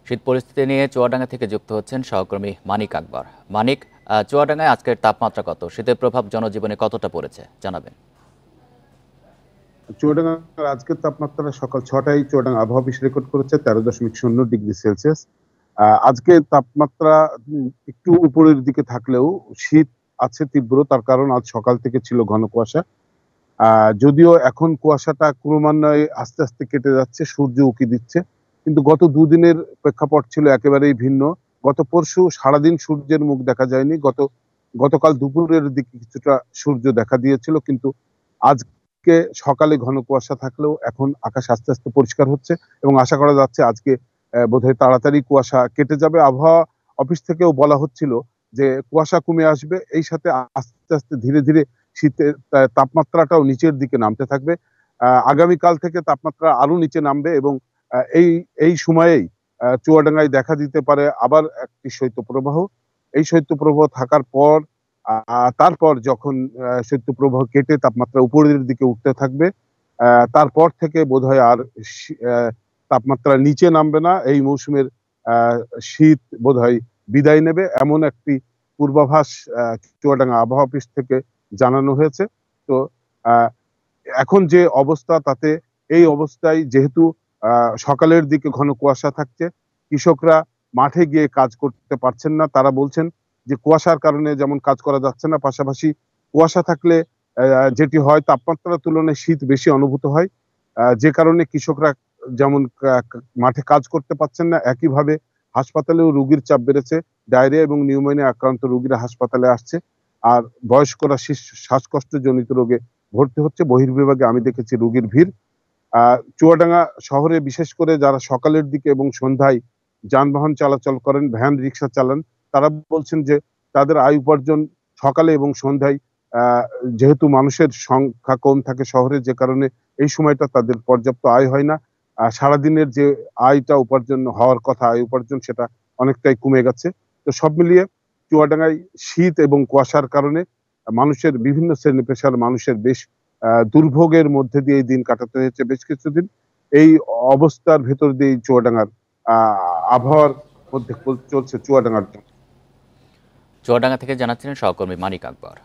শীত পরিস্থিতি নিয়ে চুয়াডাঙ্গা থেকে যুক্ত হচ্ছেন সহকর্মী মানিক আকবর। মানিক, চুয়াডাঙ্গায় আজকের তাপমাত্রা কত? শীতের প্রভাব জনজীবনে কতটা পড়েছে জানাবেন। চুয়াডাঙ্গার আজকের তাপমাত্রা সকাল ৬টায় চুয়াডাঙ্গা আবহাওয়া অফিস রেকর্ড করেছে ১৩.০ ডিগ্রি সেলসিয়াস। আজকে তাপমাত্রা একটু উপরের দিকে থাকলেও শীত আছে তীব্র, তার কারণ আজ সকাল থেকে ছিল ঘন কুয়াশা। যদিও এখন কুয়াশাটা ক্রমান্বয়ে আস্তে আস্তে কেটে যাচ্ছে, সূর্য উঁকি দিচ্ছে, কিন্তু গত দুদিনের প্রেক্ষাপট ছিল একেবারেই ভিন্ন। গত পরশু সারাদিন সূর্যের মুখ দেখা যায়নি। গতকাল দুপুরের দিকে কিছুটা সূর্য দেখা দিয়েছিল, কিন্তু আজকে সকালে ঘন কুয়াশা থাকলেও এখন আকাশ আস্তে আস্তে পরিষ্কার হচ্ছে এবং আশা করা যাচ্ছে আজকে বোধহয় তাড়াতাড়ি কুয়াশা কেটে যাবে। আবহাওয়া অফিস থেকেও বলা হচ্ছিল যে কুয়াশা কমে আসবে, এই সাথে আস্তে আস্তে ধীরে ধীরে শীতের তাপমাত্রাটাও নিচের দিকে নামতে থাকবে। আগামীকাল থেকে তাপমাত্রা আরো নিচে নামবে এবং এই এই সময়েই চুয়াডাঙ্গায় দেখা দিতে পারে আবার একটি শৈত্যপ্রবাহ। এই শৈত্যপ্রবাহ থাকার পর তারপর যখন শৈত্যপ্রবাহ কেটে তাপমাত্রা উপরের দিকে উঠতে থাকবে, তারপর থেকে বোধহয় আর তাপমাত্রা নিচে নামবে না। এই মৌসুমের শীত বোধহয় বিদায় নেবে, এমন একটি পূর্বাভাস চুয়াডাঙ্গা আবহাওয়া অফিস থেকে জানানো হয়েছে। তো আহ, এখন যে অবস্থা, তাতে এই অবস্থায় যেহেতু সকালের দিকে ঘন কুয়াশা থাকছে, কৃষকরা মাঠে গিয়ে কাজ করতে পারছেন না। তারা বলছেন যে কুয়াশার কারণে যেমন কাজ করা যাচ্ছে না, পাশাপাশি কুয়াশা থাকলে যেটি হয় তাপমাত্রার তুলনায় শীত বেশি অনুভূত হয়, যে কারণে কৃষকরা যেমন মাঠে কাজ করতে পারছেন না, একইভাবে হাসপাতালেও রোগীর চাপ বেড়েছে। ডায়রিয়া এবং নিউমোনিয়া আক্রান্ত রোগীরা হাসপাতালে আসছে, আর বয়স্করা শ্বাসকষ্ট জনিত রোগে ভর্তি হচ্ছে। বহির্বিভাগে আমি দেখেছি রোগীর ভিড়। চুয়াডাঙ্গা শহরে বিশেষ করে যারা সকালের দিকে এবং সন্ধ্যায় যানবাহন চলাচল করেন, ভ্যান রিক্সা চালান, তারা বলছেন যে তাদের আয় উপার্জন সকালে এবং সন্ধ্যায়, আহ, যেহেতু মানুষের সংখ্যা কম থাকে শহরে, যে কারণে এই সময়টা তাদের পর্যাপ্ত আয় হয় না। সারাদিনের যে আয়টা উপার্জন হওয়ার কথা, আয় উপার্জন, সেটা অনেকটাই কমে গেছে। তো সব মিলিয়ে চুয়াডাঙ্গায় শীত এবং কুয়াশার কারণে মানুষের বিভিন্ন শ্রেণী পেশার মানুষের বেশ দুর্ভোগের মধ্যে দিয়ে এই দিন কাটাতে হয়েছে বেশ কিছুদিন। এই অবস্থার ভেতর দিয়ে চুয়াডাঙ্গার আবহাওয়ার মধ্যে চলছে চুয়াডাঙ্গার। চুয়াডাঙ্গা থেকে জানাচ্ছিলেন সহকর্মী মানিক আকবর।